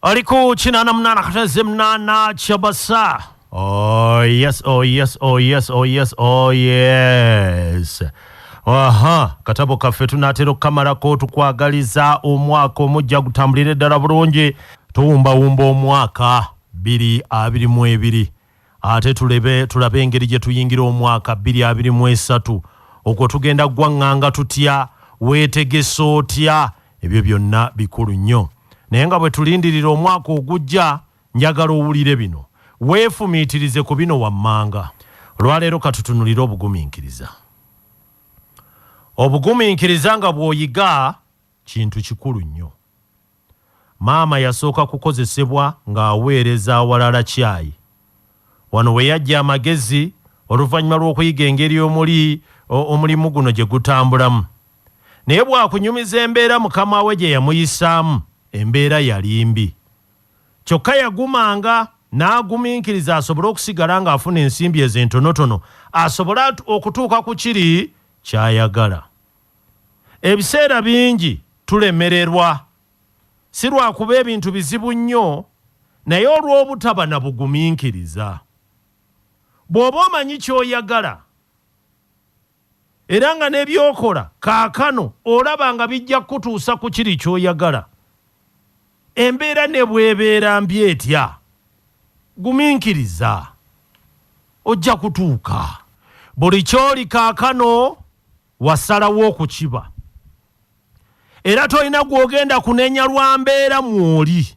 Aliku chinana mnana kateze mnana chabasa. Oh yes, oh yes, oh yes, oh yes, oh yes. Aha, katabo kaffe tunatero kamalako tukwagaliza omwaka omujja gutambulire ddala bulungi tuwumba omwaka 2022 ate tulabe engeri gye tuyingira omwaka 2023 okwo tugenda gwanganga tutya weetegese otya ebyo byonna bikulu nnyo naye nga bwe tulindirira omwaka ogujja njagala owulire bino weefumiitirize ku bino wammanga olwaleero katutunulira obugumiikiriza. Obugumiikiriza nga bw'oyiga kintu kikulu nnyo. Maama yasooka kukozesebwa ng'aweereza awalala caayi. Wano we yajja amagezi oluvannyuma lw'okuyiga engeri omulimu guno gye gutambulamu. Naye bw'akunyumiza embeera mukama we gye yamuyisaamu, embeera yali mbi. Kyokka yagumanga n'agumiikiriza asobole okusigala ng'afuna ensimbi ezentonotono asobole okutuuka ku kiri ky'ayagala. Ebiseera bingi tulemererwa si lwakuba ebintu bizibu nnyo naye olw'obutaba na bugumiikiriza. Bw'oba omanyi ky'oyagala era nga n'ebyokola kaakano olaba nga bijja kutuusa ku kiri ky'oyagala, embeera ne bw'ebeera mbi etya, gumiikiriza ojja kutuuka. Buli ky'oli kaakano wasalawo okukiba era tolina gw'ogenda kunenya lwa mbeera mw'oli,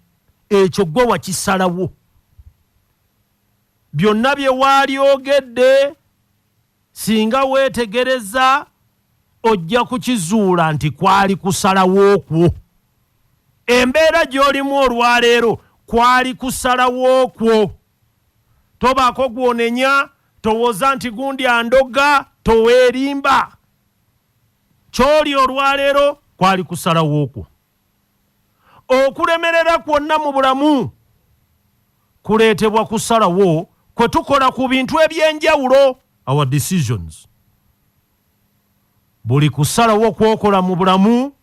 ekyo gwe wakisalawo. Byonna bye walyogedde singa weetegereza ojja kukizuula nti kwali kusalawo okwo. Embeera gy'olimu olwaleero kwali kusalawo okwo. Tobaako gw'onenya, towooza nti gundi andoga, toweerimba. Ky'oli olwaleero kwali kusalawo okwo. Okulemerera kwonna mu bulamu kuleetebwa kusalawo kwe tukola ku bintu eby'enjawulo, our decisions. Buli kusalawo kw'okola mu bulamu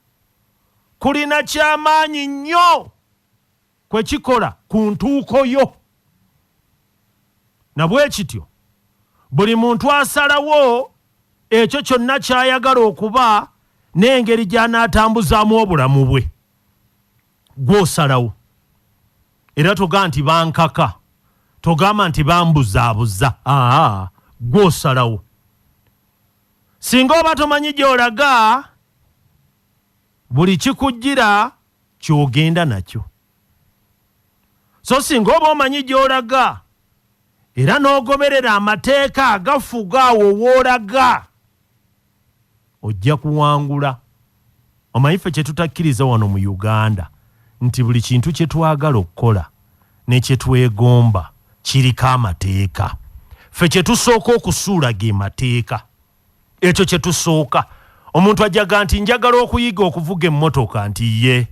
kulina ky'amaanyi nnyo kwe kikola ku ntuuko yo. Na bwe kityo buli muntu asalawo ekyo kyonna ky'ayagala okuba n'engeri gy'anaatambuzaamu obulamu bwe. Gw'osalawo. Era toga nti bankaka, togamba nti bambuzaabuza. Gw'osalawo. Singa oba tomanyi gy'olaga, buli kikujjira ky'ogenda nakyo. So singa oba omanyi gy'olaga era n'ogoberera amateeka agafuga awo w'olaga, ojja kuwangula. Omanyi ffe kye tutakkiriza wano mu Uganda nti buli kintu kye twagala okukola ne kye twegomba kiriko amateeka. Ffe kye tusooka okusuula ge mateeka. Ekyo kye tusooka. Omuntu ajaga nti njagala okuyiga okuvuga emmotoka nti ye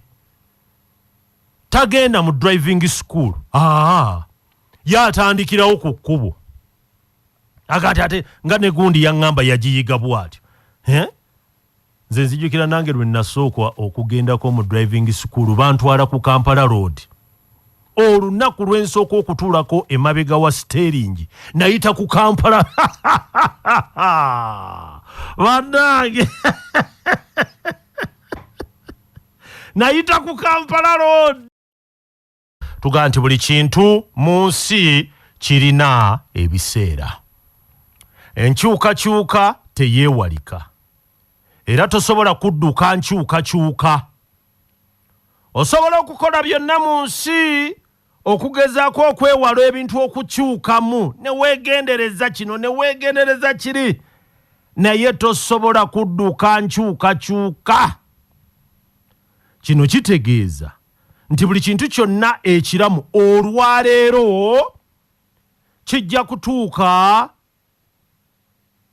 tagenda mu driving school. Yatandikirawo ku kkubo. Agati ate nga ne gundi yaŋŋamba yagiyiga bw'atyo. Nze nzijukira nange lwe nasooka okugendako mu driving school bantwala ku Kampala Road. Olunaku lwe nsooka okutuulako emabega wa steering nayita ku Kampala. Bannange nayita ku Kampala Road. Tugaa nti buli kintu mu nsi kirina ebiseera. Enkyukakyuka teyeewalika. Era tosobola kudduka nkyukakyuka. Osobola okukola byonna mu nsi okugezaako okwewala ebintu okukyukamu ne weegendereza kino ne weegendereza kiri, naye tosobola kudduka nkyukakyuka. Kino kitegeeza nti buli kintu kyonna ekiramu olwaleero kijja kutuuka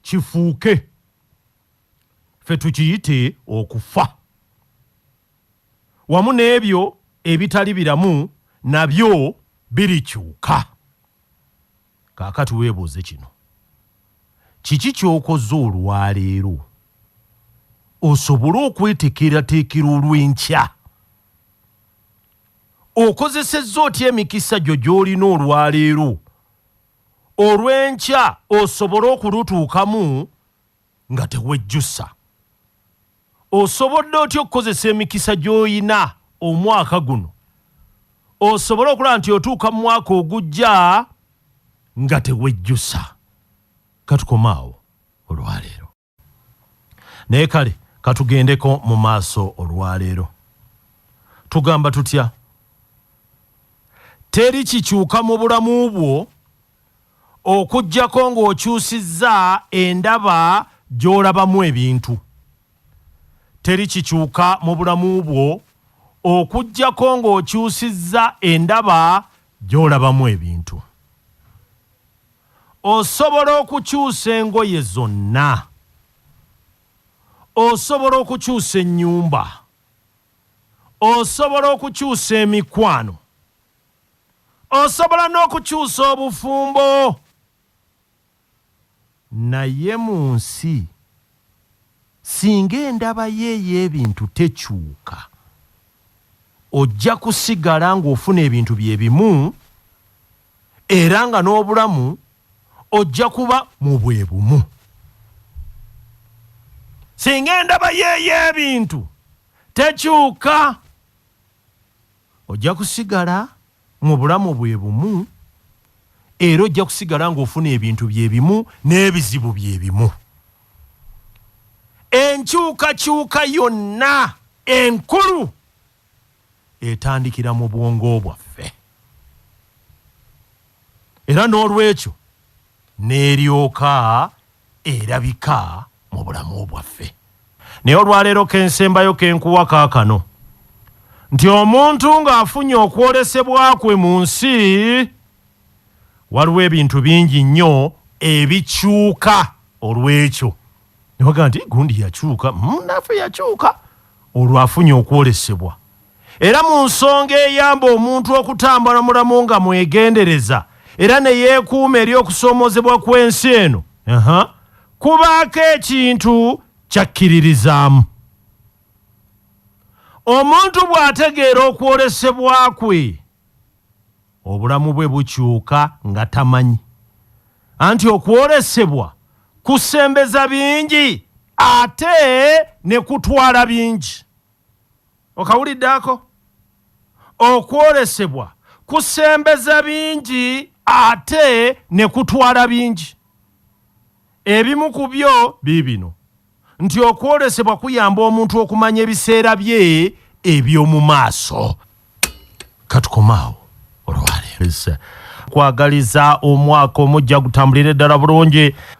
kifuuke. Ffe tukiyite okufa. Wamu n'ebyo ebitali biramu nabyo birikyuka. Kaakati weebuuze kino. Kiki ky'okoze olwaleero osobole okweteekerateekera olw'enkya? okozesezza otya emikisa gyo gy'olina olwaleero olw'enkya osobole okulutuukamu nga tewejjusa? Osobodde otya okukozesa emikisa gy'oyina omwaka guno osobole okulaba nti otuuka mu mwaka ogujja nga tewejjusa? Katukomaawo olwaleero. Naye kale katugendeko mu maaso olwaleero. Tugamba tutya? Teri kikyuka mu bulamu bwo okuggyako ng'okyusizza endaba gy'olabamu ebintu. Teri kikyuka mu bulamu bwo okuggyako ng'okyusizza endaba gy'olabamu ebintu. Osobola okukyusa engoye zonna. Osobola okukyusa ennyumba. Osobola okukyusa emikwano. Osobola n'okukyusa obufumbo. Naye mu nsi singa endaba y'ebintu tekyuka, ojja kusigala ng'ofuna ebintu bye bimu era nga n'obulamu ojja kuba mu bwe bumu. Singa endaba y'ebintu tekyuka, ojja kusigala mu bulamu bwe bumu era ojja kusigala ng'ofuna ebintu bye bimu n'ebizibu bye bimu. Enkyukakyuka yonna enkulu etandikira mu bwongo bwaffe, era n'olwekyo n'eryoka erabika mu bulamu bwaffe. Naye olwaleero kensembayo kenkuwa kaakano nti omuntu ng'afunye okwolesebwa kwe mu nsi, waliwo ebintu bingi nnyo ebikyuka olw'ekyo. Ne bagamba nti gundi yakyuka, naffe yakyuka olwo afunye okwolesebwa. Era mu nsonga eyamba omuntu okutambula mulamu nga mwegendereza era ne yeekuuma eri okusoomozebwa kw'ensi eno, kubaako ekintu kyakkiririzaamu. Omuntu bw'ategeera okwolesebwa kwe, obulamu bwe bukyuka nga tamanyi anti okwolesebwa kusembeza bingi ate ne kutwala bingi. Okawuliddeako? Okwolesebwa kusembeza bingi ate ne kutwala bingi. Ebimu ku byo biibino nti okwolesebwa kuyamba omuntu okumanya ebiseera bye eby'omu maaso. Katukomaawo olwaleero. Kwagaliza omwaka omujja gutambulire ddala bulungi.